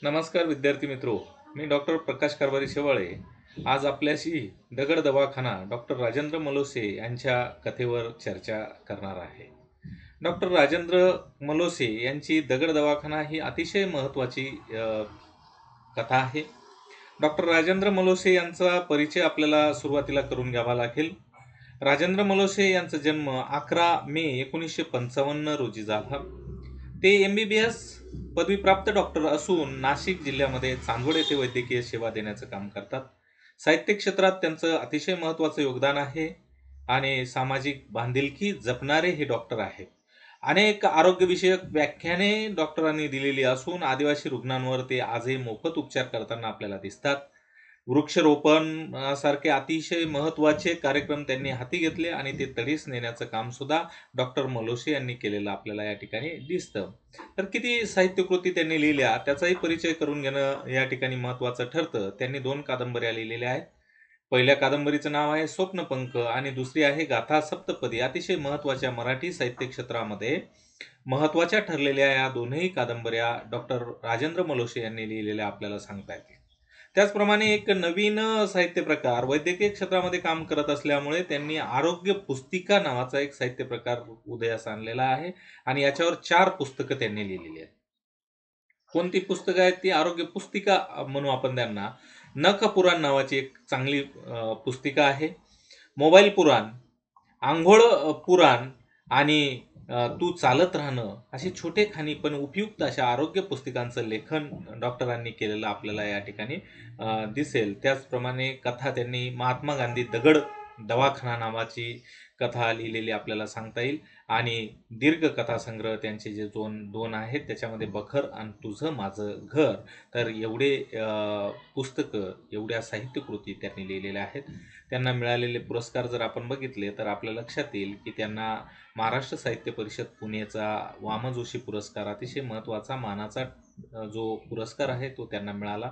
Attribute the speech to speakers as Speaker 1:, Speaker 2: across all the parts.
Speaker 1: नमस्कार विद्यार्थी मित्रो, मी डॉक्टर प्रकाश कारभारी शेवाळे आज आपल्याशी दगड दवाखाना डॉक्टर राजेंद्र मलोसे यांच्या कथेवर चर्चा करणार आहे. डॉक्टर राजेंद्र मलोसे यांची दगड दवाखाना ही अतिशय महत्त्वाची कथा आहे. डॉक्टर राजेंद्र मलोसे यांचा परिचय आपल्याला सुरुवातीला करून घ्यावा लागेल. राजेंद्र मलोसे यांचा जन्म 11 मे 1955 रोजी झाला. ते MBBS पदवीप्राप्त डॉक्टर असून नाशिक जिल्ह्यामध्ये चांदवड येथे वैद्यकीय सेवा देण्याचं काम करतात. साहित्य क्षेत्रात त्यांचं अतिशय महत्त्वाचं योगदान आहे आणि सामाजिक बांधिलकी जपणारे हे डॉक्टर आहेत. अनेक आरोग्यविषयक व्याख्याने डॉक्टरांनी दिलेली असून आदिवासी रुग्णांवर ते आजही मोफत उपचार करताना आपल्याला दिसतात. वृक्षरोपण सारखे अतिशय महत्त्वाचे कार्यक्रम त्यांनी हाती घेतले आणि ते तडीस नेण्याचं काम सुद्धा डॉक्टर मलोसे यांनी केलेलं आपल्याला या ठिकाणी दिसतं. तर किती साहित्यकृती त्यांनी लिहिल्या त्याचाही परिचय करून घेणं या ठिकाणी महत्त्वाचं ठरतं. त्यांनी 2 कादंबऱ्या लिहिलेल्या आहेत. पहिल्या कादंबरीचं नाव आहे स्वप्नपंख आणि दुसरी आहे गाथा सप्तपदी. अतिशय महत्त्वाच्या मराठी साहित्य क्षेत्रामध्ये महत्त्वाच्या ठरलेल्या या दोनही कादंबऱ्या डॉक्टर राजेंद्र मलोसे यांनी लिहिलेल्या आपल्याला सांगता येतील. त्याचप्रमाणे एक नवीन साहित्य प्रकार वैद्यकीय क्षेत्रामध्ये काम करत असल्यामुळे त्यांनी आरोग्य पुस्तिका नावाचा एक साहित्य प्रकार उदयास आणलेला आहे आणि याच्यावर 4 पुस्तकं त्यांनी लिहिलेली आहेत. कोणती पुस्तकं आहेत ती? आरोग्य पुस्तिका म्हणू आपण त्यांना. नख पुराण नावाची एक चांगली पुस्तिका आहे. मोबाईल पुराण, आंघोळ पुराण आणि तू चालत राहणं अशी छोटेखानी पण उपयुक्त अशा आरोग्य पुस्तिकांचं लेखन डॉक्टरांनी केलेलं आपल्याला या ठिकाणी दिसेल. त्याचप्रमाणे कथा त्यांनी महात्मा गांधी दगड दवाखाना नावाची कथा लिहिलेली आपल्याला सांगता येईल आणि दीर्घ कथासंग्रह त्यांचे जे दोन आहेत त्याच्यामध्ये बखर आणि तुझं माझं घर. तर एवढे पुस्तकं, एवढ्या साहित्यकृती त्यांनी लिहिलेल्या आहेत. त्यांना मिळालेले पुरस्कार जर आपण बघितले तर आपल्या लक्षात येईल की त्यांना महाराष्ट्र साहित्य परिषद पुणेचा वाम जोशी पुरस्कार अतिशय महत्त्वाचा मानाचा जो पुरस्कार आहे तो त्यांना मिळाला.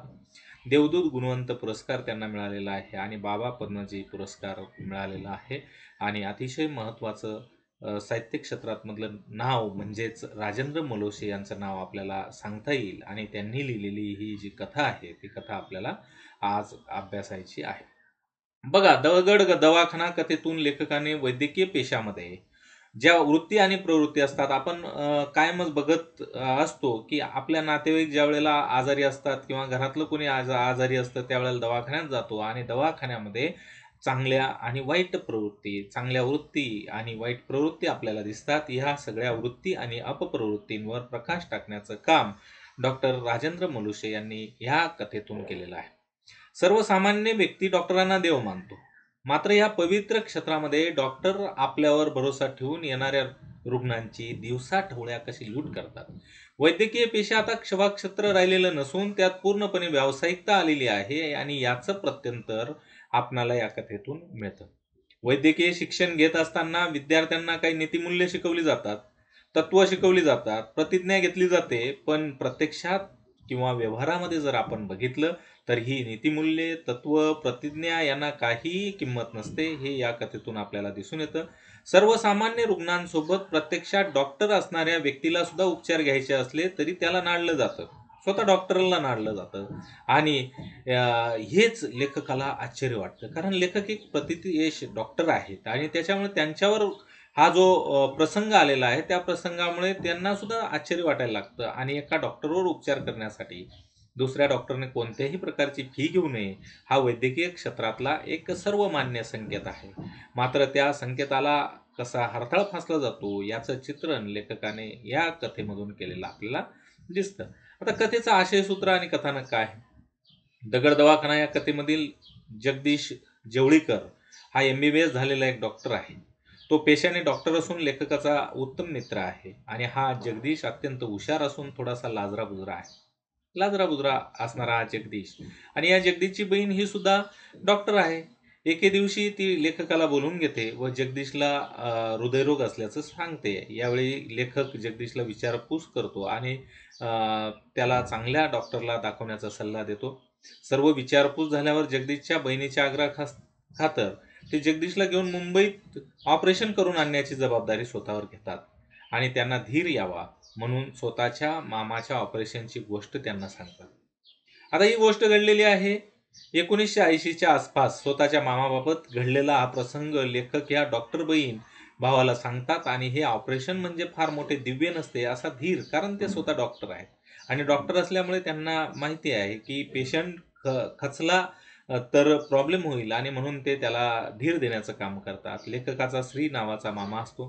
Speaker 1: देवदूत गुणवंत पुरस्कार त्यांना मिळालेला आहे आणि बाबा पद्मजी पुरस्कार मिळालेला आहे. आणि अतिशय महत्त्वाचं साहित्य क्षेत्रातमधलं नाव म्हणजेच राजेंद्र मलोसे यांचं नाव आपल्याला सांगता येईल आणि त्यांनी लिहिलेली ही जी कथा आहे ती कथा आपल्याला आज अभ्यासायची आहे. बघा, दगड दवाखाना कथेतून लेखकाने वैद्यकीय पेशामध्ये ज्या वृत्ती आणि प्रवृत्ती असतात आपण कायमच बघत असतो की आपल्या नातेवाईक ज्या वेळेला आजारी असतात किंवा घरातलं कोणी आजारी असतं त्यावेळेला दवाखान्यात जातो आणि दवाखान्यामध्ये चांगल्या आणि वाईट प्रवृत्ती, चांगल्या वृत्ती आणि वाईट प्रवृत्ती आपल्याला दिसतात. ह्या सगळ्या वृत्ती आणि अपप्रवृत्तींवर प्रकाश टाकण्याचं काम डॉक्टर राजेंद्र मलोसे यांनी ह्या कथेतून केलेलं आहे. सर्वसामान्य व्यक्ती डॉक्टरांना देव मानतो, मात्र या पवित्र क्षेत्रामध्ये डॉक्टर आपल्यावर भरोसा ठेवून येणाऱ्या रुग्णांची दिवसाढवळ्या कशी लूट करतात. वैद्यकीय पेशा आता क्षवाक्षेत्र राहिलेलं नसून त्यात पूर्णपणे व्यावसायिकता आलेली आहे आणि याचं प्रत्यंतर आपणाला या कथेतून मिळतं. वैद्यकीय शिक्षण घेत असताना विद्यार्थ्यांना काही नीतिमूल्य शिकवली जातात, तत्व शिकवली जातात, प्रतिज्ञा घेतली जाते, पण प्रत्यक्षात किंवा व्यवहारामध्ये जर आपण बघितलं तर ही नीतिमूल्ये, तत्व, प्रतिज्ञा यांना काहीही किंमत नसते. हे या कथेतून आपल्याला दिसून येतं. सर्वसामान्य रुग्णांसोबत प्रत्यक्षात डॉक्टर असणाऱ्या व्यक्तीला सुद्धा उपचार घ्यायचे असले तरी त्याला नाडलं जातं, स्वतः डॉक्टरला नाडलं जातं आणि हेच लेखकाला आश्चर्य वाटतं. कारण लेखक एक प्रतिथयश डॉक्टर आहेत आणि त्याच्यामुळे त्यांच्यावर हा जो प्रसंग आलेला आहे त्या प्रसंगामुळे त्यांना सुद्धा आश्चर्य वाटायला लागतं आणि एका डॉक्टरवर उपचार करण्यासाठी दुसऱ्या डॉक्टरने कोणत्याही प्रकारची फी घेऊ नये हा वैद्यकीय क्षेत्रातला एक सर्वमान्य संकेत आहे. मात्र त्या संकेताला कसा हरताळ फासला जातो याचं चित्रण लेखकाने या कथेमधून केलेलं आपल्याला दिसतं. आता कथेचं आशयसूत्र आणि कथानक काय आहे? दगड दवाखाना या कथेमधील जगदीश जवळीकर हा MBBS झालेला एक डॉक्टर आहे. तो पेशाने डॉक्टर असून लेखकाचा उत्तम मित्र आहे आणि हा जगदीश अत्यंत हुशार असून थोडासा लाजरा बुजरा असणारा हा जगदीश आणि या जगदीशची बहीण ही सुद्धा डॉक्टर आहे. एके दिवशी ती लेखकाला बोलून घेते व जगदीशला हृदयरोग असल्याचं सांगते. यावेळी लेखक जगदीशला विचारपूस करतो आणि त्याला चांगल्या डॉक्टरला दाखवण्याचा सल्ला देतो. सर्व विचारपूस झाल्यावर जगदीशच्या बहिणीच्या खातर ते जगदीशला घेऊन मुंबईत ऑपरेशन करून आणण्याची जबाबदारी स्वतःवर घेतात आणि त्यांना धीर यावा म्हणून स्वतःच्या मामाच्या ऑपरेशनची गोष्ट त्यांना सांगतात. आता ही गोष्ट घडलेली आहे 1980च्या आसपास. स्वतःच्या मामाबाबत घडलेला हा प्रसंग लेखक या डॉक्टर बहीण भावाला सांगतात आणि हे ऑपरेशन म्हणजे फार मोठे दिव्य नसते असा धीर, कारण ते स्वतः डॉक्टर आहेत आणि डॉक्टर असल्यामुळे त्यांना माहिती आहे की पेशंट खचला तर प्रॉब्लेम होईल आणि म्हणून ते त्याला धीर देण्याचं काम करतात. लेखकाचा श्री नावाचा मामा असतो.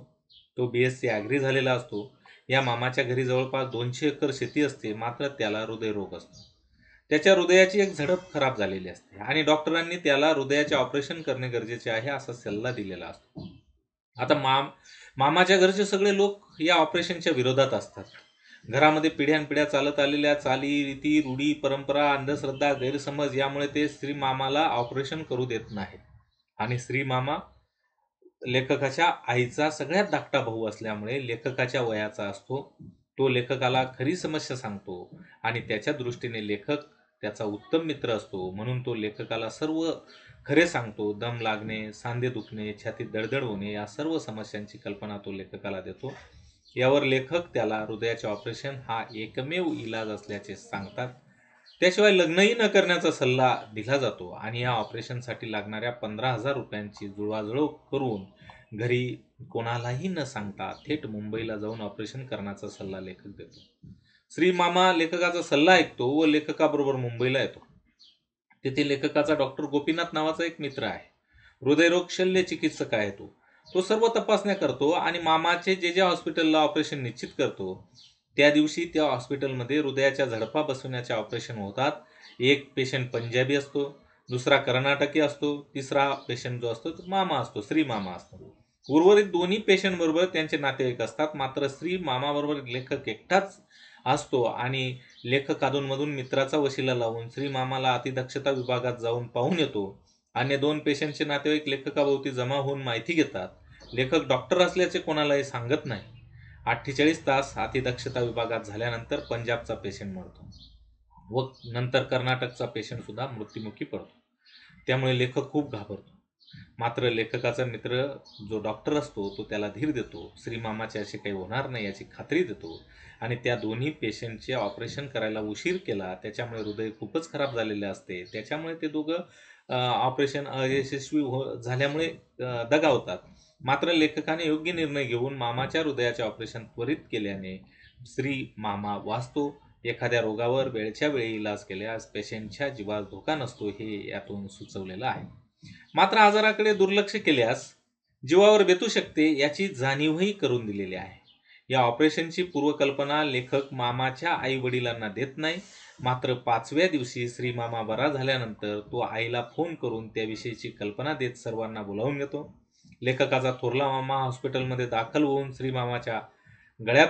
Speaker 1: तो BSc ॲग्री झालेला असतो. या मामाच्या घरी जवळपास 200 एकर शेती असते, मात्र त्याला हृदयरोग असतो. त्याच्या हृदयाची एक झडप खराब झालेली असते आणि डॉक्टरांनी त्याला हृदयाचे ऑपरेशन करणे गरजेचे आहे असा सल्ला दिलेला असतो. आता मामाच्या घरचे सगळे लोक या ऑपरेशनच्या विरोधात असतात. घरामध्ये पिढ्यानपिढ्या चालत आलेल्या चाली, रीती, रूढी, परंपरा, अंधश्रद्धा, गैरसमज यामुळे ते श्री मामाला ऑपरेशन करू देत नाहीत. आणि श्री मामा लेखकाच्या आईचा सगळ्यात धाकटा भाऊ असल्यामुळे लेखकाच्या वयाचा असतो. तो लेखकाला खरी समस्या सांगतो आणि त्याच्या दृष्टीने लेखक त्याचा उत्तम मित्र असतो, म्हणून तो लेखकाला सर्व खरे सांगतो. दम लागणे, सांधे दुखणे, छातीत दडदड होणे या सर्व समस्यांची कल्पना तो लेखकाला देतो. यावर लेखक त्याला हृदयाचे ऑपरेशन हा एकमेव इलाज असल्याचे सांगतात. त्याशिवाय लग्नही न करण्याचा सल्ला दिला जातो आणि या ऑपरेशनसाठी लागणाऱ्या 15,000 रुपयांची जुळवाजुळव करून घरी कोणालाही न सांगता थेट मुंबईला जाऊन ऑपरेशन करण्याचा सल्ला लेखक देतो. श्री मामा लेखकाचा सल्ला ऐकतो व लेखकाबरोबर मुंबईला येतो. तेथे लेखकाचा डॉक्टर गोपीनाथ नावाचा एक मित्र आहे. हृदयरोग शल्य चिकित्सक आहे तो. तो सर्व तपासण्या करतो आणि मामाचे जे हॉस्पिटलला ऑपरेशन निश्चित करतो त्या दिवशी त्या हॉस्पिटलमध्ये हृदयाच्या झडपा बसवण्याचे ऑपरेशन होतात. एक पेशंट पंजाबी असतो, दुसरा कर्नाटकी असतो, तिसरा पेशंट जो असतो तो मामा असतो, श्री मामा असतो. उर्वरित दोन्ही पेशंट बरोबर त्यांचे नातेवाईक असतात. मात्र श्री मामाबरोबर लेखक एकटाच असतो आणि लेखक अधूनमधून मित्राचा वशिला लावून श्री मामाला अतिदक्षता विभागात जाऊन पाहून येतो. अन्य 2 पेशंटचे नातेवाईक लेखकाभोवती जमा होऊन माहिती घेतात. लेखक डॉक्टर असल्याचे कोणालाही सांगत नाही. 48 तास अतिदक्षता विभागात झाल्यानंतर पंजाबचा पेशंट मरतो व नंतर कर्नाटकचा पेशंट सुद्धा मृत्युमुखी पडतो. त्यामुळे लेखक खूप घाबरतो. मात्र लेखकाचा मित्र जो डॉक्टर असतो तो त्याला धीर देतो. श्रीमामाचे असे काही होणार नाही याची खात्री देतो आणि त्या दोन्ही पेशंटचे ऑपरेशन करायला उशीर केला, त्याच्यामुळे हृदय खूपच खराब झालेले असते. त्याच्यामुळे ते दोघं ऑपरेशन अयशस्वी झाल्यामुळे दगावतात. मात्र लेखकाने योग्य निर्णय घेऊन मामाच्या हृदयाचे ऑपरेशन त्वरित केल्याने श्री मामा वाचतो. एखाद्या रोगावर वेळच्या वेळी इलाज केल्यास पेशंटच्या जीवास धोका नसतो हे यातून सुचवलेलं आहे. मात्र आजाराकडे दुर्लक्ष केल्यास जीवावर बेतू शकते याची जाणीवही करून दिलेली आहे. या ऑपरेशनची पूर्वकल्पना लेखक मामाच्या आई वडिलांना देत नाही. मात्र 5व्या दिवशी श्री मामा बरा झाल्यानंतर तो आईला फोन करून त्याविषयीची कल्पना देत सर्वांना बोलावून घेतो. लेखकाचा थोरला मामा हॉस्पिटलमध्ये दाखल होऊन श्री मामाच्या गळ्यात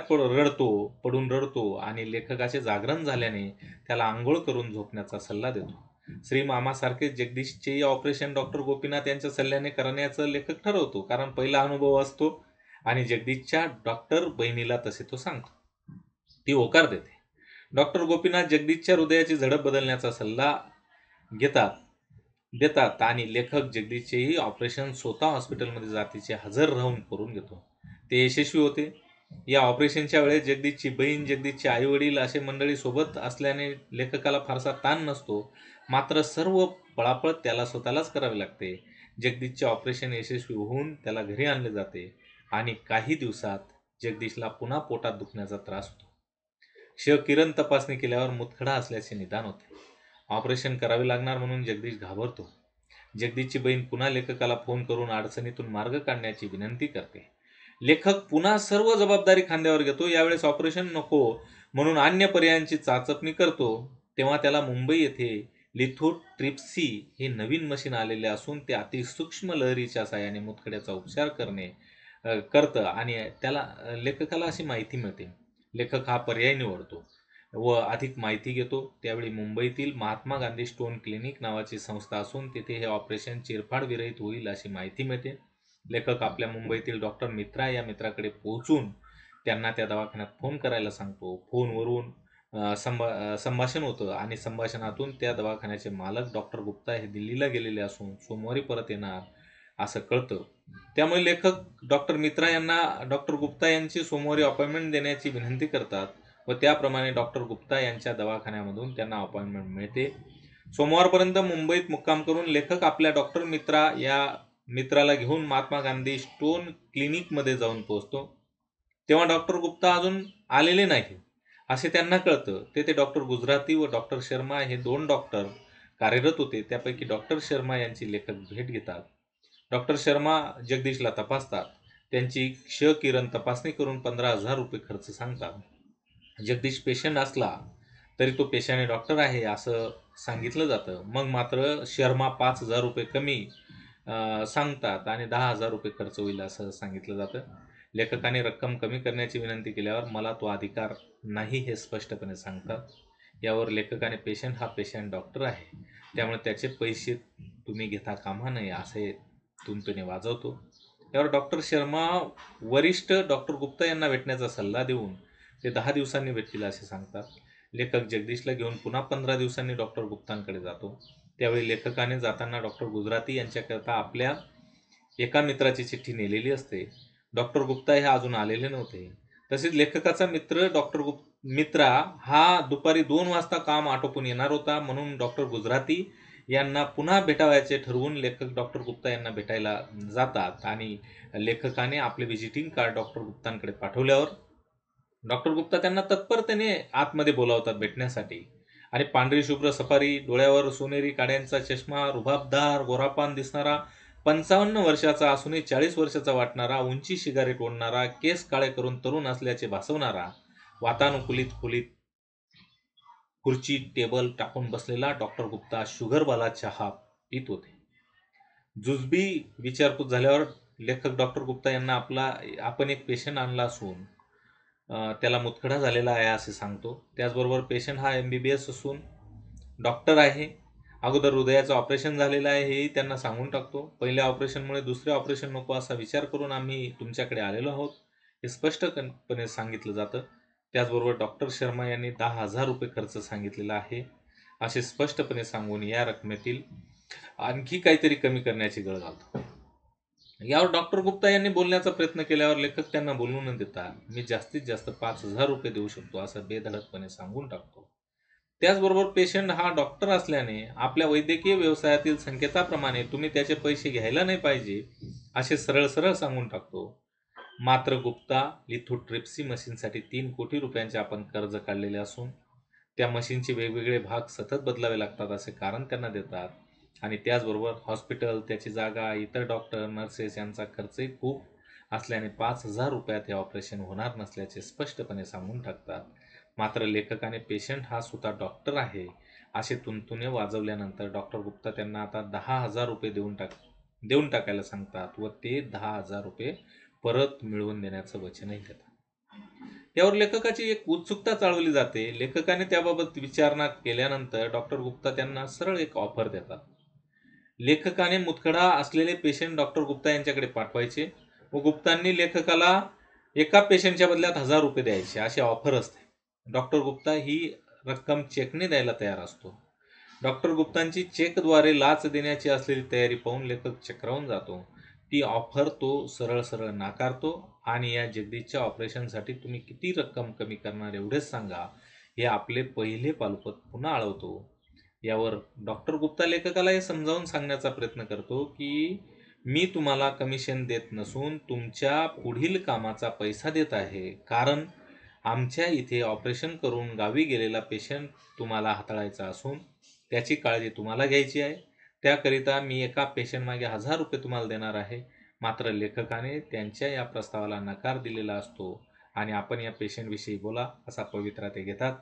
Speaker 1: पडून रडतो आणि लेखकाचे जागरण झाल्याने त्याला आंघोळ करून झोपण्याचा सल्ला देतो. श्री मामासारखे जगदीशचेही ऑपरेशन डॉक्टर गोपीनाथ यांच्या सल्ल्याने करण्याचं लेखक ठरवतो, कारण पहिला अनुभव असतो आणि जगदीशच्या डॉक्टर बहिणीला तसे तो सांगतो. ती होकार देते. डॉक्टर गोपीनाथ जगदीशच्या हृदयाची झडप बदलण्याचा सल्ला देतात आणि लेखक जगदीशचेही ऑपरेशन स्वतः हॉस्पिटलमध्ये जातीचे हजर राहून करून घेतो. ते यशस्वी होते. या ऑपरेशनच्या वेळेस जगदीशची बहीण, जगदीशचे आई वडील असे मंडळी सोबत असल्याने लेखकाला फारसा ताण नसतो. मात्र सर्व पळापळ त्याला स्वतःलाच करावी लागते. जगदीशचे ऑपरेशन यशस्वी होऊन त्याला घरी आणले जाते आणि काही दिवसात जगदीशला पुन्हा पोटात दुखण्याचा त्रास होतो. किरण तपासणी केल्यावर मुतखडा असल्याचे निदान होते. ऑपरेशन करावे लागणार म्हणून जगदीश घाबरतो. जगदीशची बहीण पुन्हा लेखकाला फोन करून अडचणीतून मार्ग काढण्याची विनंती करते. लेखक पुन्हा सर्व जबाबदारी खांद्यावर घेतो. यावेळेस ऑपरेशन नको म्हणून अन्य पर्यायांची चाचपणी करतो. तेव्हा त्याला मुंबई येथे लिथोट्रिप्सी हे नवीन मशीन आलेले असून ते अतिसूक्ष्म लहरीच्या साहाय्याने मुतखड्याचा उपचार करतं आणि त्याला लेखकाला अशी माहिती मिळते. लेखक हा पर्याय निवडतो व अधिक माहिती घेतो. त्यावेळी मुंबईतील महात्मा गांधी स्टोन क्लिनिक नावाची संस्था असून तिथे हे ऑपरेशन चिरफाड विरहित होईल अशी माहिती मिळते. लेखक आपल्या मुंबईतील डॉक्टर मित्रा या मित्राकडे पोहोचून त्यांना त्या दवाखान्यात फोन करायला सांगतो. फोनवरून संभाषण होतं आणि संभाषणातून त्या दवाखान्याचे मालक डॉक्टर गुप्ता हे दिल्लीला गेलेले असून सोमवारी परत येणार असं कळतं. त्यामुळे लेखक डॉक्टर मित्रा यांना डॉक्टर गुप्ता यांची सोमवारी अपॉइंटमेंट देण्याची विनंती करतात व त्याप्रमाणे डॉक्टर गुप्ता यांच्या दवाखान्यामधून त्यांना अपॉइंटमेंट मिळते. सोमवारपर्यंत मुंबईत मुक्काम करून लेखक आपल्या डॉक्टर मित्राला घेऊन महात्मा गांधी स्टोन क्लिनिकमध्ये जाऊन पोहोचतो. तेव्हा डॉक्टर गुप्ता अजून आलेले नाही असे त्यांना कळतं. ते डॉक्टर गुजराती व डॉक्टर शर्मा हे 2 डॉक्टर कार्यरत होते. त्यापैकी डॉक्टर शर्मा यांची लेखक भेट घेतात. डॉक्टर शर्मा जगदीशला तपासतात. त्यांची क्ष किरण तपासणी करून 15,000 रुपये खर्च सांगतात. जगदीश पेशंट असला तरी तो पेशाने डॉक्टर आहे असं सांगितलं जातं. मग मात्र शर्मा 5,000 रुपये कमी सांगतात आणि 10,000 रुपये खर्च होईल असं सांगितलं जातं. लेखकाने रक्कम कमी करण्याची विनंती केल्यावर मला तो अधिकार नाही हे स्पष्टपणे सांगतात. यावर लेखकाने पेशंट हा पेशंट डॉक्टर आहे, त्यामुळे त्याचे पैसे तुम्ही घेता कामा नये असे तुणतुणे वाजवतो. यावर डॉक्टर शर्मा वरिष्ठ डॉक्टर गुप्ता यांना भेटण्याचा सल्ला देऊन ते 10 दिवसांनी भेटतील असे सांगतात. लेखक जगदीशला घेऊन पुन्हा 15 दिवसांनी डॉक्टर गुप्तांकडे जातो. त्यावेळी लेखकाने जाताना डॉक्टर गुजराती यांच्याकरता आपल्या एका मित्राची चिठ्ठी नेलेली असते. डॉक्टर गुप्ता हे अजून आलेले नव्हते. तसेच लेखकाचा मित्रा हा दुपारी 2 वाजता काम आटोपून येणार होता, म्हणून डॉक्टर गुजराती यांना पुन्हा भेटावयाचे ठरवून लेखक डॉक्टर गुप्ता यांना भेटायला जातात आणि लेखकाने आपले व्हिजिटिंग कार्ड डॉक्टर गुप्तांकडे पाठवल्यावर डॉक्टर गुप्ता त्यांना तत्परतेने आतमध्ये बोलावतात भेटण्यासाठी. आणि पांढरी शुभ्र सफारी, डोळ्यावर सोनेरी काड्यांचा चष्मा, रुबाबदार गोरापान दिसणारा, 55 वर्षाचा असूनही 40 वर्षाचा वाटणारा, उंची सिगारेट ओढणारा, केस काळे करून तरुण असल्याचे भासवणारा, वातानुकूलित खोलीत खुर्ची टेबल टाकून बसलेला डॉक्टर गुप्ता शुगरवाला चहा पित होते. जुजबी विचारपूस झाल्यावर लेखक डॉक्टर गुप्ता यांना आपण एक पेशंट आणला असून त्याला मुतखडा झालेला आहे असे सांगतो. त्याचबरोबर पेशंट हा MBBS असून डॉक्टर आहे. अगोदर हृदयाचं ऑपरेशन झालेलं आहे हेही त्यांना सांगून टाकतो. पहिल्या ऑपरेशनमुळे दुसरे ऑपरेशन नको असा विचार करून आम्ही तुमच्याकडे आलेलो आहोत हे स्पष्टपणे सांगितलं जातं. त्याचबरोबर डॉक्टर शर्मा यांनी 10,000 रुपये खर्च सांगितलेला आहे असे स्पष्टपणे सांगून या रकमेतील आणखी काहीतरी कमी करण्याची गळ घालतो. यावर डॉक्टर गुप्ता यांनी बोलण्याचा प्रयत्न केल्यावर लेखक त्यांना बोलू न देता मी जास्तीत जास्त 5,000 रुपये देऊ शकतो असं बेधडकपणे सांगून टाकतो. त्याचबरोबर पेशंट हा डॉक्टर असल्याने आपल्या वैद्यकीय व्यवसायातील संकेताप्रमाणे तुम्ही त्याचे पैसे घ्यायला नाही पाहिजे असे सरळ सरळ सांगून टाकतो. मात्र गुप्ता लिथोट्रिप्सी मशीनसाठी 3 कोटी रुपयांचे आपण कर्ज काढलेले असून त्या मशीनचे वेगवेगळे भाग सतत बदलावे लागतात असे कारण त्यांना देतात. आणि त्याचबरोबर हॉस्पिटल, त्याची जागा, इतर डॉक्टर, नर्सेस यांचा खर्चही खूप असल्याने 5,000 रुपयात हे ऑपरेशन होणार नसल्याचे स्पष्टपणे सांगून टाकतात. मात्र लेखकाने पेशंट हा स्वतः डॉक्टर आहे असे तुणतुणे वाजवल्यानंतर डॉक्टर गुप्ता त्यांना आता 10,000 रुपये देऊन टाकायला सांगतात व ते 10,000 रुपये परत मिळवून देण्याचं वचनही देतात. यावर लेखकाची एक उत्सुकता चालवली जाते. लेखकाने त्याबाबत विचारणा केल्यानंतर डॉक्टर गुप्ता त्यांना सरळ एक ऑफर देतात. लेखकाने मुतखडा असलेले पेशंट डॉक्टर गुप्ता यांच्याकडे पाठवायचे व गुप्तांनी लेखकाला एका पेशंटच्या बदल्यात 1,000 रुपये द्यायचे अशी ऑफर असते. डॉक्टर गुप्ता ही रक्कम चेकने द्यायला तयार असतो. डॉक्टर गुप्तांची चेकद्वारे लाच देण्याची असलेली तयारी पाहून लेखक चक्रावून जातो. ती ऑफर तो सरळ सरळ नाकारतो आणि या जगदीशच्या ऑपरेशनसाठी तुम्ही किती रक्कम कमी करणार एवढेच सांगा हे आपले पहिले पालुपत पुन्हा आळवतो. यावर डॉक्टर गुप्ता लेखकाला हे समजावून सांगण्याचा प्रयत्न करतो की मी तुम्हाला कमिशन देत नसून तुमच्या पुढील कामाचा पैसा देत आहे, कारण आमच्या इथे ऑपरेशन करून गावी गेलेला पेशंट तुम्हाला हाताळायचा असून त्याची काळजी तुम्हाला घ्यायची आहे. त्याकरिता मी एका पेशंट मागे 1,000 रुपये तुम्हाला देणार आहे. मात्र लेखकाने त्यांच्या या प्रस्तावाला नकार दिलेला असतो आणि आपण या पेशंटविषयी बोला असा पवित्रा ते घेतात.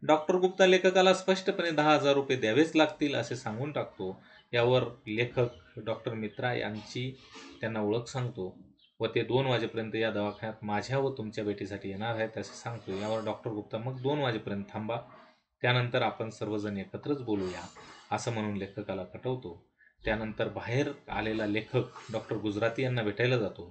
Speaker 1: डॉक्टर गुप्ता लेखकाला स्पष्टपणे 10,000 रुपये द्यावेच लागतील असे सांगून टाकतो. यावर लेखक डॉक्टर मित्रा यांची त्यांना ओळख सांगतो व ते 2 वाजेपर्यंत या दवाखान्यात माझ्या व तुमच्या भेटीसाठी येणार आहेत असे सांगतो. यावर डॉक्टर गुप्ता मग 2 वाजेपर्यंत थांबा, त्यानंतर आपण सर्वजण एकत्रच बोलूया असं म्हणून लेखकाला कटवतो. त्यानंतर बाहेर आलेला लेखक डॉक्टर गुजराती यांना भेटायला जातो.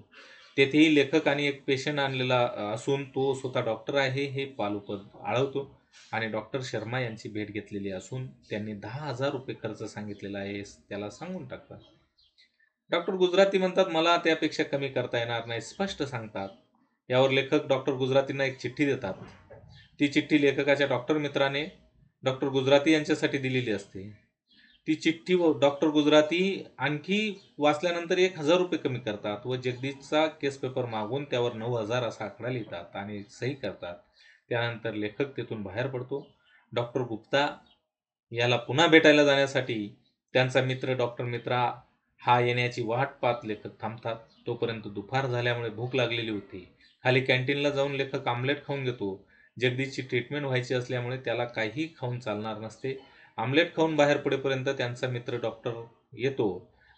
Speaker 1: तेथेही लेखक आणि एक पेशंट आणलेला असून तो स्वतः डॉक्टर आहे हे पालुपद आळवतो आणि डॉक्टर शर्मा यांची भेट घेतलेली असून त्यांनी 10,000 रुपये खर्च सांगितलेला आहे त्याला सांगून टाकतात. डॉक्टर गुजराती म्हणतात मला त्यापेक्षा कमी करता येणार नाही, स्पष्ट सांगतात. यावर लेखक डॉक्टर गुजरातींना एक चिठ्ठी देतात. ती चिठ्ठी लेखकाच्या डॉक्टर मित्राने डॉक्टर गुजराती यांच्यासाठी दिलेली असते. ती चिठ्ठी व डॉक्टर गुजराती आणखी वाचल्यानंतर 1,000 रुपये कमी करतात व जगदीशचा केस पेपर मागून त्यावर 9,000 असा आकडा लिहितात आणि सही करतात. त्यानंतर लेखक तेथून बाहेर पडतो. डॉक्टर गुप्ता याला पुन्हा भेटायला जाण्यासाठी त्यांचा मित्र डॉक्टर मित्रा हा येण्याची वाट पाहत लेखक थांबतात. तोपर्यंत दुपार झाल्यामुळे भूक लागलेली होती. खाली कॅन्टीनला जाऊन लेखक आमलेट खाऊन घेतो. जगदीशची ट्रीटमेंट व्हायची असल्यामुळे त्याला काहीही खाऊन चालणार नसते. आमलेट खाऊन बाहेर पडेपर्यंत त्यांचा मित्र डॉक्टर येतो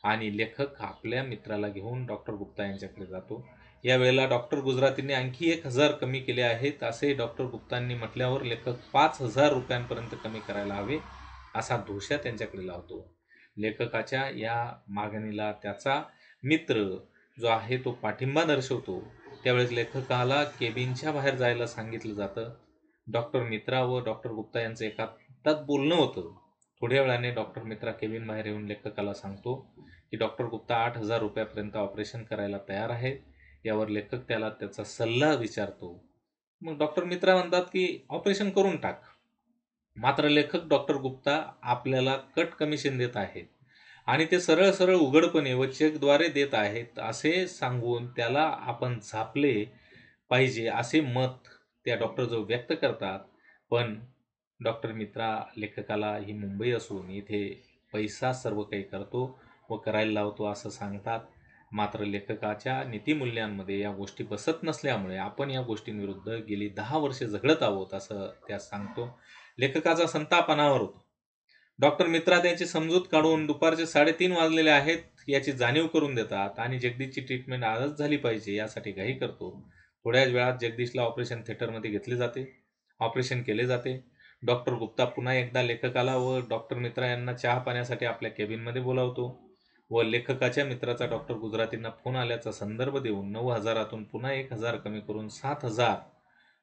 Speaker 1: आणि लेखक आपल्या मित्राला घेऊन डॉक्टर गुप्ता यांच्याकडे जातो. यावेळेला डॉक्टर गुजरातींनी आणखी 1,000 कमी केले आहेत असे डॉक्टर गुप्तांनी म्हटल्यावर लेखक 5,000 रुपयांपर्यंत कमी करायला हवे असा धोशा त्यांच्याकडे लावतो. लेखकाच्या या मागणीला त्याचा मित्र जो आहे तो पाठिंबा दर्शवतो. त्यावेळेस लेखकाला केबिनच्या बाहेर जायला सांगितलं जातं. डॉक्टर मित्रा व डॉक्टर गुप्ता यांचं एकांतात बोलणं होतं. थोड्या वेळाने डॉक्टर मित्रा केबिन बाहेर येऊन लेखकाला सांगतो की डॉक्टर गुप्ता 8,000 रुपयापर्यंत ऑपरेशन करायला तयार आहेत. यावर लेखक त्याला त्याचा सल्ला विचारतो. मग डॉक्टर मित्रा म्हणतात की ऑपरेशन करून टाक. मात्र लेखक डॉक्टर गुप्ता आपल्याला कट कमिशन देत आहेत आणि ते सरळ सरळ उघडपणे व चेकद्वारे देत आहेत असे सांगून त्याला आपण झापले पाहिजे असे मत त्या डॉक्टरजवळ व्यक्त करतात. पण डॉक्टर मित्रा लेखकाला ही मुंबई असून इथे पैसा सर्व काही करतो व करायला लावतो असं सांगतात. मात्र लेखकाच्या नीतिमूल्यांमध्ये या गोष्टी बसत नसल्यामुळे आपण या गोष्टींविरुद्ध गेली 10 वर्षे झगडत आहोत असं त्या सांगतो. लेखकाचा संताप अनावर होतो. डॉक्टर मित्रा त्यांची समजूत काढून दुपारचे 3:30 वाजलेले आहेत याची जाणीव करून देतात आणि जगदीशची ट्रीटमेंट आजच झाली पाहिजे यासाठी घाई करतो. थोड्याच वेळात जगदीशला ऑपरेशन थिएटरमध्ये घेतले जाते. ऑपरेशन केले जाते. डॉक्टर गुप्ता पुन्हा एकदा लेखकाला व डॉक्टर मित्रा यांना चहा पाण्यासाठी आपल्या केबिनमध्ये बोलावतो व लेखकाच्या मित्राचा डॉक्टर गुजरातींना फोन आल्याचा संदर्भ देऊन 9,000तून पुन्हा 1,000 कमी करून 7,000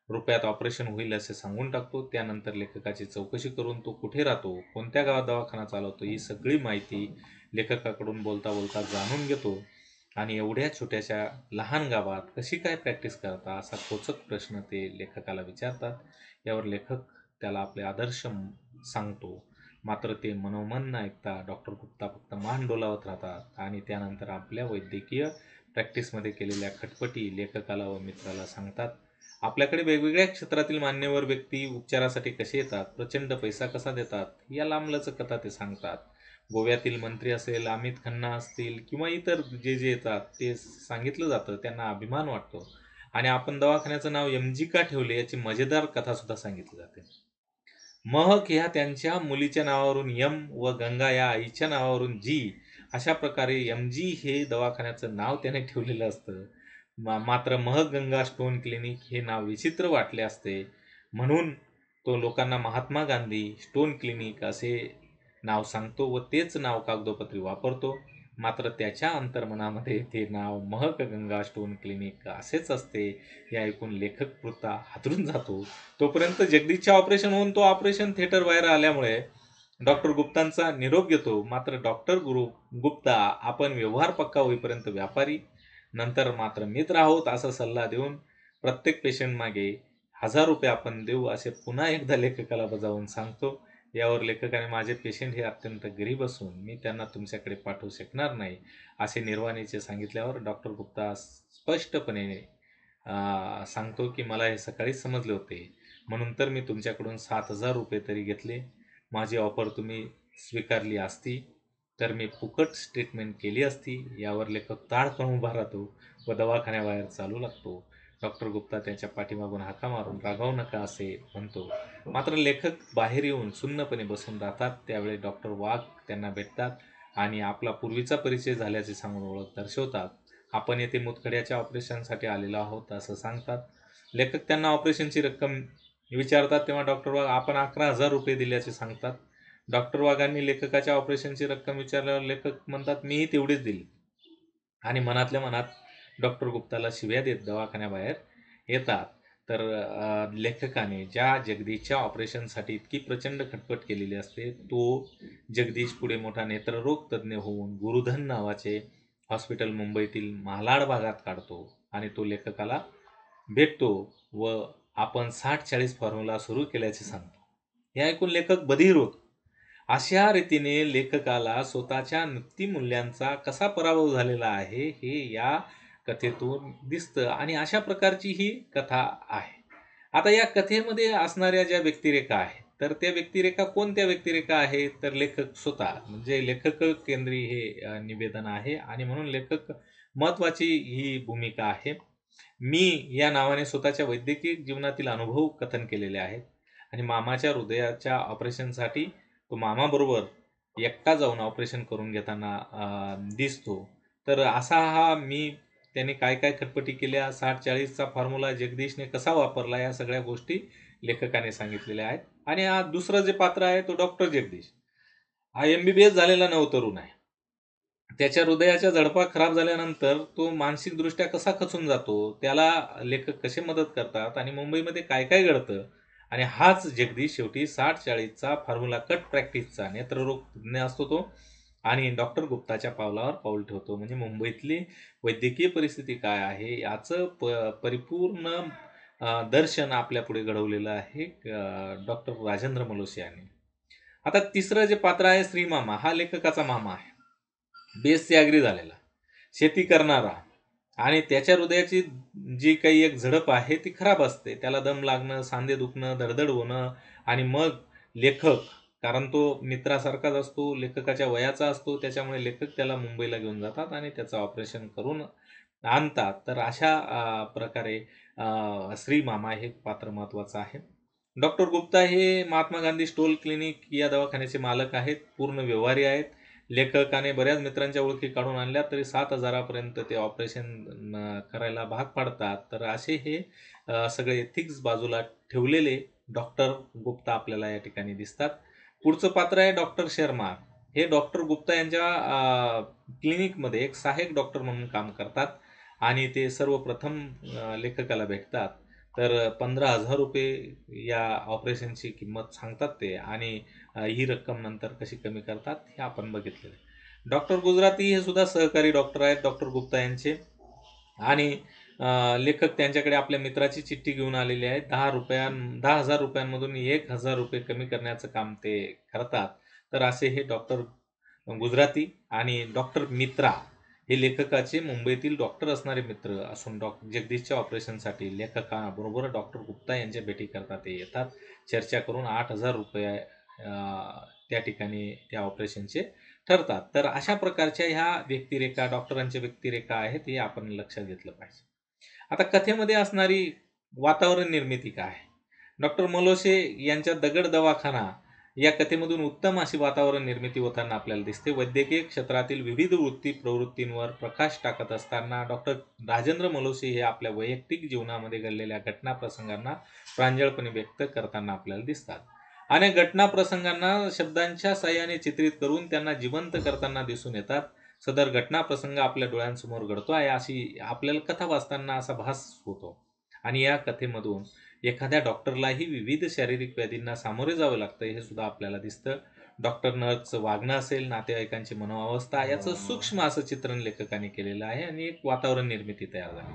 Speaker 1: रुपयात ऑपरेशन होईल असे सांगून टाकतो. त्यानंतर लेखकाची चौकशी करून तो कुठे राहतो, कोणत्या गावात दवाखाना चालवतो ही सगळी माहिती लेखकाकडून बोलता बोलता जाणून घेतो आणि एवढ्या छोट्याशा लहान गावात कशी काय प्रॅक्टिस करता असा खोचक प्रश्न ते लेखकाला विचारतात. यावर लेखक त्याला आपले आदर्श सांगतो. मात्र ते मनोमन न ऐकता डॉक्टर गुप्ता फक्त मान डोलावत राहतात आणि त्यानंतर आपल्या वैद्यकीय प्रॅक्टिसमध्ये केलेल्या खटपटी लेखकाला व मित्राला सांगतात. आपल्याकडे वेगवेगळ्या क्षेत्रातील मान्यवर व्यक्ती उपचारासाठी कसे येतात, प्रचंड पैसा कसा देतात, या लांबलचक कथा ते सांगतात. गोव्यातील मंत्री असेल, अमित खन्ना असतील किंवा इतर जे येतात ते सांगितलं जातं. त्यांना अभिमान वाटतो आणि आपण दवाखान्याचं नाव MG का ठेवले याची मजेदार कथा सुद्धा सांगितली जाते. महक ह्या त्यांच्या मुलीच्या नावावरून M व गंगा या आईच्या नावावरून G अशा प्रकारे MG हे दवाखान्याचं नाव त्याने ठेवलेलं असतं. मात्र महक गंगा स्टोन क्लिनिक हे नाव विचित्र वाटले असते म्हणून तो लोकांना महात्मा गांधी स्टोन क्लिनिक असे नाव सांगतो व तेच नाव कागदोपत्री वापरतो. मात्र त्याच्या अंतर्मनामध्ये ते नाव महक गंगा स्टोन क्लिनिक असेच असते हे ऐकून लेखक पुरता हादरून जातो. तोपर्यंत जगदीशचे ऑपरेशन होऊन तो ऑपरेशन थिएटर बाहेर आल्यामुळे डॉक्टर गुप्तांचा निरोप घेतो. मात्र डॉक्टर गुप्ता आपण व्यवहार पक्का होईपर्यंत व्यापारी, नंतर मात्र मित्र आहोत असा सल्ला देऊन प्रत्येक पेशंट मागे 1,000 रुपये आपण देऊ असे पुन्हा एकदा लेखकाला बजावून सांगतो. यावर लेखकाने माझे पेशंट हे अत्यंत गरीब असून मी त्यांना तुमच्याकडे पाठवू शकणार नाही असे निर्वाणीचे सांगितल्यावर डॉक्टर गुप्ता स्पष्टपणे सांगतो की मला हे सकाळीच समजले होते म्हणून तर मी तुमच्याकडून 7,000 रुपये तरी घेतले. माझी ऑफर तुम्ही स्वीकारली असती तर मी फुकट ट्रीटमेंट केली असती. यावर लेखक ताडकन उभा राहतो व दवाखान्याबाहेर चालू लागतो. डॉक्टर गुप्ता त्यांच्या पाठीमागून हाका मारून रागावू नका असे म्हणतो. मात्र लेखक बाहेर येऊन सुन्नपणे बसून राहतात. त्यावेळी डॉक्टर वाघ त्यांना भेटतात आणि आपला पूर्वीचा परिचय झाल्याचे सांगून ओळख दर्शवतात. आपण येथे मुतखड्याच्या ऑपरेशनसाठी आलेलो आहोत असं सांगतात. लेखक त्यांना ऑपरेशनची रक्कम विचारतात तेव्हा डॉक्टर वाघ आपण 11,000 रुपये दिल्याचे सांगतात. डॉक्टर वाघांनी लेखकाच्या ऑपरेशनची रक्कम विचारल्यावर लेखक म्हणतात मीही तेवढीच दिली आणि मनातल्या मनात डॉक्टर गुप्ताला शिव्या देत दवाखान्याबाहेर येतात. तर लेखकाने ज्या जगदीशच्या ऑपरेशनसाठी इतकी प्रचंड खटपट केलेली असते तो जगदीश पुढे मोठा नेत्ररोग तज्ज्ञ होऊन गुरुधन नावाचे हॉस्पिटल मुंबईतील महालाड भागात काढतो आणि तो लेखकाला भेटतो व आपण 60-40 फॉर्म्युला सुरू केल्याचे सांगतो. हे ऐकून लेखक बधीर होतो. अशा रीतीने लेखकाला स्वतःच्या नीतिमूल्यांचा कसा पराभव झालेला आहे हे या कथेतून दिसतं आणि अशा प्रकारची ही कथा आहे. आता या कथेमध्ये असणाऱ्या ज्या व्यक्तिरेखा आहेत, तर त्या व्यक्तिरेखा कोणत्या व्यक्तिरेखा आहेत? तर लेखक स्वतः म्हणजे लेखक केंद्री हे निवेदन आहे आणि म्हणून लेखक महत्त्वाची ही भूमिका आहे. मी या नावाने स्वतःच्या वैद्यकीय जीवनातील अनुभव कथन केलेले आहेत आणि मामाच्या हृदयाच्या ऑपरेशनसाठी तो मामाबरोबर एकटा जाऊन ऑपरेशन करून घेताना दिसतो. तर असा हा मी त्याने काय-काय खटपटी केल्या, 60-40चा फॉर्म्युला जगदीशने कसा वापरला, या सगळ्या गोष्टी लेखकाने सांगितलेल्या आहेत. आणि हा दुसरं जे पात्र आहे तो डॉक्टर जगदीश. हा एम-बी-बी-एस झालेला नवतरुण आहे. त्याच्या हृदयाच्या झडपा खराब झाल्यानंतर तो मानसिकदृष्ट्या कसा खचून जातो, त्याला लेखक कसे मदत करतात आणि मुंबईमध्ये काय-काय घडतं आणि हाच जगदीश शेवटी 60-40चा फॉर्म्युला कट प्रॅक्टिसचा नेत्ररोग तज्ञ असतो तो आणि डॉक्टर गुप्ताच्या पावलावर पाऊल ठेवतो. म्हणजे मुंबईतली वैद्यकीय परिस्थिती काय आहे याचं परिपूर्ण दर्शन आपल्यापुढे घडवलेलं आहे डॉक्टर राजेंद्र मलोसे यांनी. आता तिसरं जे पात्र आहे श्रीमामा, हा लेखकाचा मामा आहे. बी-एससी ॲग्री झालेला, शेती करणारा आणि त्याच्या हृदयाची जी काही एक झडप आहे ती खराब असते. त्याला दम लागणं, सांधे दुखणं, धडधड होणं आणि मग लेखक, कारण तो मित्रासारखाच असतो, लेखकाच्या वयाचा असतो, त्याच्यामुळे लेखक त्याला मुंबईला घेऊन जातात आणि त्याचं ऑपरेशन करून आणतात. तर अशा प्रकारे श्री मामा हे पात्र महत्त्वाचं आहे. डॉक्टर गुप्ता हे महात्मा गांधी स्टोल क्लिनिक या दवाखान्याचे मालक आहेत. पूर्ण व्यवहारी आहेत. लेखकाने बऱ्याच मित्रांच्या ओळखी काढून आणल्या तरी 7,000 पर्यंत ते ऑपरेशन करायला भाग पाडतात. तर असे हे सगळे एथिक्स बाजूला ठेवलेले डॉक्टर गुप्ता आपल्याला या ठिकाणी दिसतात. पुढचं पात्र आहे डॉक्टर शर्मा. हे डॉक्टर गुप्ता यांच्या क्लिनिकमध्ये एक सहाय्यक डॉक्टर म्हणून काम करतात आणि ते सर्वप्रथम लेखकाला भेटतात. तर ₹15,000 या ऑपरेशनची किंमत सांगतात ते आणि ही रक्कम नंतर कशी कमी करतात हे आपण बघितलेलं आहे. डॉक्टर गुजराती हे सुद्धा सहकारी डॉक्टर आहेत डॉक्टर गुप्ता यांचे आणि लेखक त्यांच्याकडे आपल्या मित्राची चिठ्ठी घेऊन आलेले आहेत. ₹10,000 ₹1,000 कमी करण्याचं काम ते करतात. तर असे हे डॉक्टर गुजराती आणि डॉक्टर मित्रा हे लेखकाचे मुंबईतील डॉक्टर असणारे मित्र असून जगदीशच्या ऑपरेशनसाठी लेखकाबरोबर डॉक्टर गुप्ता यांच्या भेटीकरता ते येतात. चर्चा करून ₹8,000 त्या ठिकाणी त्या ऑपरेशनचे ठरतात. तर अशा प्रकारच्या ह्या व्यक्तिरेखा, डॉक्टरांच्या व्यक्तिरेखा आहेत, हे आपण लक्षात घेतलं पाहिजे. आता कथेमध्ये असणारी वातावरण निर्मिती काय आहे? डॉक्टर मलोसे यांच्या दगड दवाखाना या कथेमधून उत्तम अशी वातावरण निर्मिती होताना आपल्याला दिसते. वैद्यकीय क्षेत्रातील विविध वृत्ती प्रवृत्तींवर प्रकाश टाकत असताना डॉक्टर राजेंद्र मलोसे हे आपल्या वैयक्तिक जीवनामध्ये घडलेल्या घटना प्रसंगांना प्रांजळपणे व्यक्त करताना आपल्याला दिसतात. अनेक घटना प्रसंगांना शब्दांच्या साहाय्याने चित्रित करून त्यांना जिवंत करताना दिसून येतात. सदर घटना प्रसंग आपल्या डोळ्यांसमोर घडतो आहे अशी आपल्याला कथा वाचताना असा भास होतो आणि या कथेमधून एखाद्या डॉक्टरलाही विविध शारीरिक व्याधींना सामोरे जावं लागतं हे सुद्धा आपल्याला दिसतं. डॉक्टर नर्सचं वागणं असेल, नातेवाईकांची मनोअवस्था याचं सूक्ष्म असं चित्रण लेखकाने केलेलं आहे आणि एक वातावरण निर्मिती तयार झाली.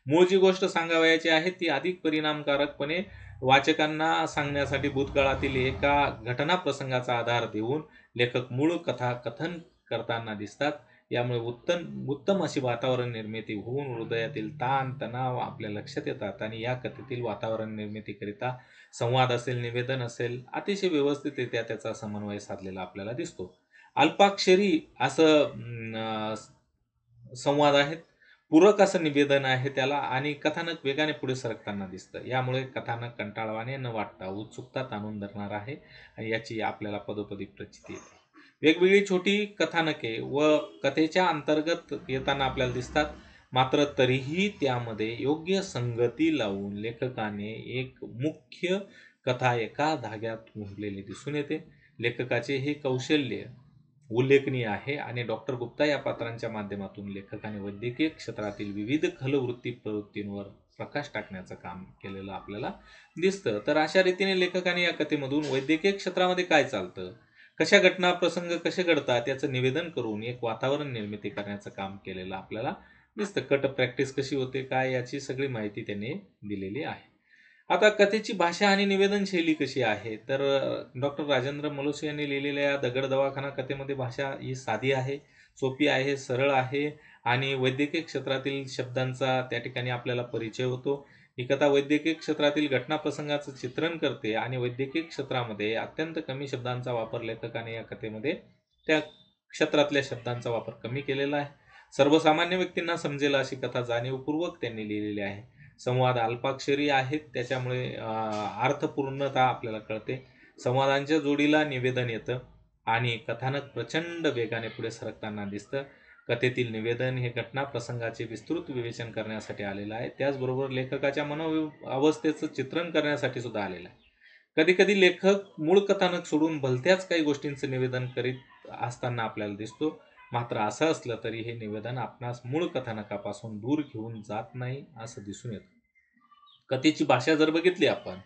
Speaker 1: मूळ जी गोष्ट सांगावयाची आहे ती अधिक परिणामकारकपणे वाचकांना सांगण्यासाठी भूतकाळातील एका घटना प्रसंगाचा आधार देऊन लेखक मूळ कथा कथन करताना दिसतात. यामुळे उत्तम अशी वातावरण निर्मिती होऊन हृदयातील ताण, तणाव आपल्या लक्षात येतात आणि या कथेतील वातावरण निर्मितीकरिता संवाद असेल, निवेदन असेल, अतिशय व्यवस्थितरित्या त्याचा समन्वय साधलेला आपल्याला दिसतो. अल्पाक्षरी असं संवाद आहेत. पूरक असं निवेदन आहे त्याला आणि कथानक वेगाने पुढे सरकताना दिसतं. यामुळे कथानक कंटाळवाणे न वाटता उत्सुकता ताणून धरणार आहे आणि याची आपल्याला पदोपदी प्रचिती येते. वेगवेगळी छोटी कथानके व कथेच्या अंतर्गत येताना आपल्याला दिसतात. मात्र तरीही त्यामध्ये योग्य संगती लावून लेखकाने एक मुख्य कथा एका धाग्यात गुंफलेली दिसून येते. लेखकाचे हे कौशल्य उल्लेखनीय आहे आणि डॉक्टर गुप्ता या पात्रांच्या माध्यमातून लेखकाने वैद्यकीय क्षेत्रातील विविध खलवृत्ती प्रवृत्तींवर प्रकाश टाकण्याचं काम केलेलं आपल्याला दिसतं. तर अशा रीतीने लेखकाने या कथेमधून वैद्यकीय क्षेत्रामध्ये काय चालतं, कशा घटना प्रसंग कसे घडतात याचं निवेदन करून एक वातावरण निर्मिती करण्याचं काम केलेलं आपल्याला दिसतं. कट प्रॅक्टिस कशी होते काय याची सगळी माहिती त्यांनी दिलेली आहे. आता कथेची भाषा आणि निवेदन शैली कशी आहे, तर डॉक्टर राजेंद्र मलोसे यांनी लिहिलेल्या या दगड दवाखाना कथेमध्ये भाषा ही साधी आहे, सोपी आहे, सरळ आहे आणि वैद्यकीय क्षेत्रातील शब्दांचा त्या ठिकाणी आपल्याला परिचय होतो. ही कथा वैद्यकीय क्षेत्रातील घटनाप्रसंगाचं चित्रण करते आणि वैद्यकीय क्षेत्रामध्ये अत्यंत कमी शब्दांचा वापर लेखकाने या कथेमध्ये त्या क्षेत्रातल्या शब्दांचा वापर कमी केलेला आहे. सर्वसामान्य व्यक्तींना समजेल अशी कथा जाणीवपूर्वक त्यांनी लिहिलेली आहे. संवाद अल्पाक्षरी आहेत, त्याच्यामुळे अर्थपूर्णता आपल्याला कळते. संवादांच्या जोडीला निवेदन येतं आणि कथानक प्रचंड वेगाने पुढे सरकताना दिसतं. कथेतील निवेदन हे घटना प्रसंगाचे विस्तृत विवेचन करण्यासाठी आलेलं आहे. त्याचबरोबर लेखकाच्या अवस्थेचं चित्रण करण्यासाठी सुद्धा आलेलं आहे. कधी-कधी लेखक मूळ कथानक सोडून भलत्याच काही गोष्टींचं निवेदन करीत असताना आपल्याला दिसतो. मात्र असं असलं तरी हे निवेदन आपणास मूळ कथानकापासून दूर घेऊन जात नाही असं दिसून येतं. कथेची भाषा जर बघितली आपण,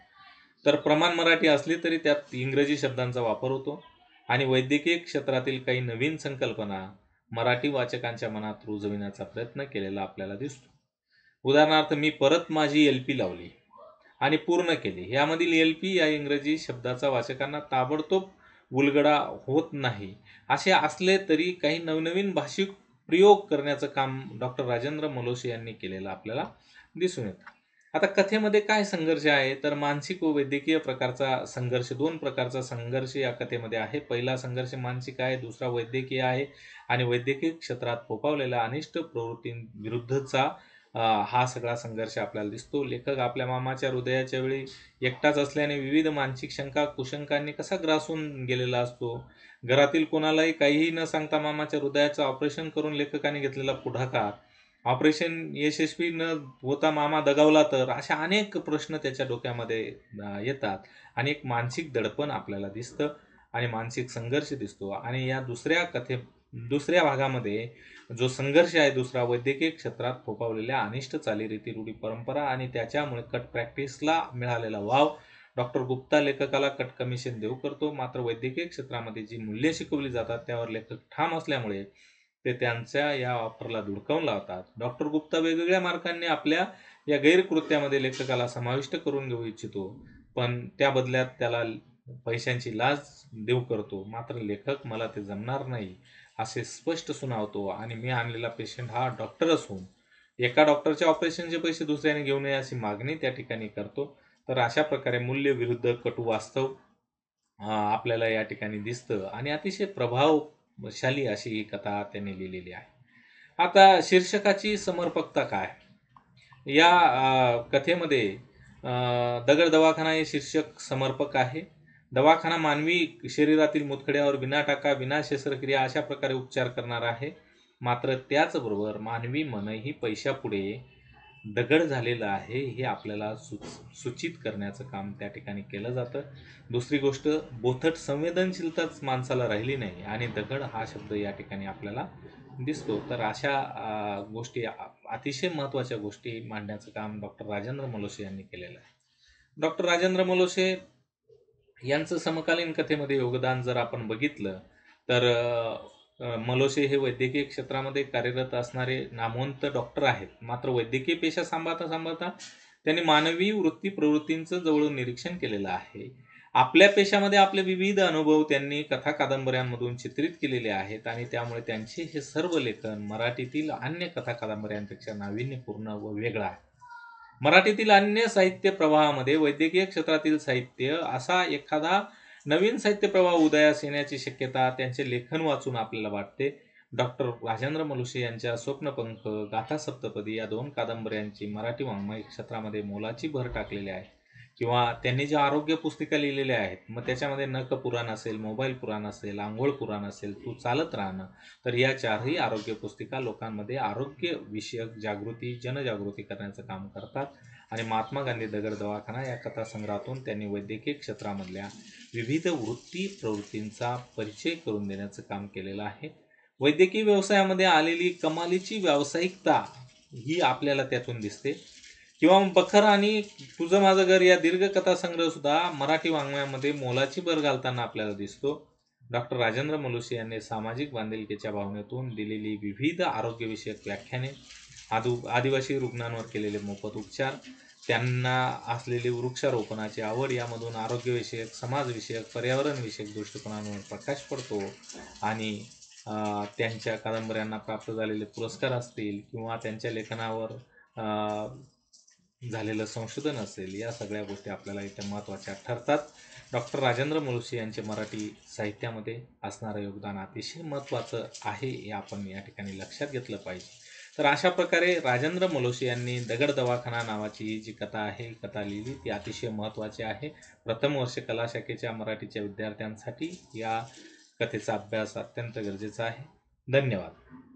Speaker 1: तर प्रमाण मराठी असली तरी त्यात इंग्रजी शब्दांचा वापर होतो आणि वैद्यकीय क्षेत्रातील काही नवीन संकल्पना मराठी वाचकांच्या मनात रुजविण्याचा प्रयत्न केलेला आपल्याला दिसतो. उदाहरणार्थ, मी परत माझी एल-पी लावली आणि पूर्ण केली. यामधील एल-पी या इंग्रजी शब्दाचा वाचकांना ताबडतोब उलगडा होत नाही. असे असले तरी काही नवनवीन भाषिक प्रयोग करण्याचं काम डॉक्टर राजेंद्र मलोसे यांनी केलेलं आपल्याला दिसून येतं. आता कथेमध्ये काय संघर्ष आहे, तर मानसिक व वैद्यकीय प्रकारचा संघर्ष, 2 प्रकारचा संघर्ष या कथेमध्ये आहे. पहिला संघर्ष मानसिक आहे, दुसरा वैद्यकीय आहे आणि वैद्यकीय क्षेत्रात फोफावलेल्या अनिष्ट प्रवृत्तींविरुद्धचा हा सगळा संघर्ष आपल्याला दिसतो. लेखक आपल्या मामाच्या हृदयाच्या वेळी एकटाच असल्याने विविध मानसिक शंका, कुशंकांनी कसा ग्रासून गेलेला असतो. घरातील कोणालाही काहीही न सांगता मामाच्या हृदयाचं ऑपरेशन करून लेखकाने घेतलेला पुढाकार, ऑपरेशन यशस्वी न होता मामा दगावला तर, अशा अनेक प्रश्न त्याच्या डोक्यामध्ये येतात आणि एक मानसिक दडपण आपल्याला दिसतं आणि मानसिक संघर्ष दिसतो. आणि या दुसऱ्या भागामध्ये जो संघर्ष आहे दुसरा, वैद्यकीय क्षेत्रात फोफावलेल्या अनिष्ट चालीरीती, रूढी, परंपरा आणि त्याच्यामुळे कट प्रॅक्टिसला मिळालेला वाव. डॉक्टर गुप्ता लेखकाला कट कमिशन देऊ करतो, मात्र वैद्यकीय क्षेत्रामध्ये जी मूल्ये शिकवली जातात त्यावर लेखक ठाम असल्यामुळे ते त्यांच्या या ऑफरला धुडकावून लावतात. डॉक्टर गुप्ता वेगवेगळ्या मार्गांनी आपल्या या गैरकृत्यामध्ये लेखकाला समाविष्ट करून घेऊ इच्छितो, पण त्या बदल्यात त्याला पैशांची लाच देऊ करतो. मात्र लेखक मला ते जमणार नाही असे स्पष्ट सुनावतो आणि मी आणलेला पेशंट हा डॉक्टर असून एका डॉक्टरच्या ऑपरेशनचे पैसे दुसऱ्याने घेऊ नये अशी मागणी त्या ठिकाणी करतो. तर अशा प्रकारे मूल्य विरुद्ध कटू वास्तव आपल्याला या ठिकाणी दिसतं आणि अतिशय प्रभावशाली अशी ही कथा त्यांनी लिहिलेली आहे. आता शीर्षकाची समर्पकता काय? या कथेमध्ये दगड दवाखाना हे शीर्षक समर्पक आहे. दवाखाना मानवी शरीरातील मुतखड्यावर विना टाका, विना शस्त्रक्रिया अशा प्रकारे उपचार करणार आहे. मात्र त्याचबरोबर मानवी मनही पैशापुढे दगड झालेलं आहे हे आपल्याला सूचित करण्याचं काम त्या ठिकाणी केलं जातं. दुसरी गोष्ट, बोथट संवेदनशीलताच माणसाला राहिली नाही आणि दगड हा शब्द या ठिकाणी आपल्याला दिसतो. तर अशा गोष्टी, अतिशय महत्त्वाच्या गोष्टी मांडण्याचं काम डॉक्टर राजेंद्र मलोसे यांनी केलेलं आहे. डॉक्टर राजेंद्र मलोसे यांचं समकालीन कथेमध्ये योगदान जर आपण बघितलं तर मलोसे हे वैद्यकीय क्षेत्रामध्ये कार्यरत असणारे नामवंत डॉक्टर आहेत. मात्र वैद्यकीय पेशा सांभाळता त्यांनी मानवी वृत्ती प्रवृत्तींचं जवळून निरीक्षण केलेलं आहे. आपल्या पेशामध्ये आपले विविध अनुभव त्यांनी कथा कादंबऱ्यांमधून चित्रित केलेले आहेत आणि त्यामुळे त्यांचे हे सर्व लेखन मराठीतील अन्य कथा कादंबऱ्यांपेक्षा नाविन्यपूर्ण व वेगळं आहे. मराठीतील अन्य साहित्य प्रवाहामध्ये वैद्यकीय क्षेत्रातील साहित्य असा एखादा नवीन साहित्य प्रवाह उदयास येण्याची शक्यता त्यांचे लेखन वाचून आपल्याला वाटते. डॉक्टर राजेंद्र मलोसे यांच्या स्वप्नपंख, गाथा सप्तपदी या 2 कादंबऱ्यांची मराठी वाङ्मय क्षेत्रामध्ये मोलाची भर टाकलेली आहे. किंवा त्यांनी ज्या आरोग्य पुस्तिका लिहिलेल्या आहेत, मग त्याच्यामध्ये नख पुराण असेल, मोबाईल पुराण असेल, आंघोळ पुराण असेल, तू चालत राहणं, तर या 4ही आरोग्य पुस्तिका लोकांमध्ये आरोग्य विषयक जागृती, जनजागृती करण्याचं काम करतात आणि महात्मा गांधी दगड दवाखाना या कथासंग्रहातून त्यांनी वैद्यकीय क्षेत्रामधल्या विविध वृत्ती प्रवृत्तींचा परिचय करून देण्याचं काम केलेलं आहे. वैद्यकीय व्यवसायामध्ये आलेली कमालीची व्यावसायिकता ही आपल्याला त्यातून दिसते. किंवा बखर आणि तुझं माझं घर या दीर्घ कथासंग्रह सुद्धा मराठी वाङ्मयामध्ये मोलाची भर घालताना आपल्याला दिसतो. डॉक्टर राजेंद्र मलोसे यांनी सामाजिक बांधिलकीच्या भावनेतून दिलेली विविध आरोग्यविषयक व्याख्याने, आदिवासी रुग्णांवर केलेले मोफत उपचार, त्यांना असलेली वृक्षारोपणाची आवड यामधून आरोग्यविषयक, समाजविषयक, पर्यावरणविषयक दृष्टिकोनांवर प्रकाश पडतो आणि त्यांच्या कादंबऱ्यांना प्राप्त झालेले पुरस्कार असतील किंवा त्यांच्या लेखनावर झालेलं संशोधन असेल, या सगळ्या गोष्टी आपल्याला इथे महत्त्वाच्या ठरतात. डॉक्टर राजेंद्र मोलुसे यांचे मराठी साहित्यामध्ये असणारं योगदान अतिशय महत्त्वाचं आहे, हे आपण या ठिकाणी लक्षात घेतलं पाहिजे. तर अशा प्रकारे राजेंद्र मोलुसे यांनी दगड दवाखाना नावाची ही जी कथा आहे, ही कथा लिहिली, ती अतिशय महत्त्वाची आहे. प्रथम वर्ष कला शाखेच्या मराठीच्या विद्यार्थ्यांसाठी या कथेचा अभ्यास अत्यंत गरजेचा आहे. धन्यवाद.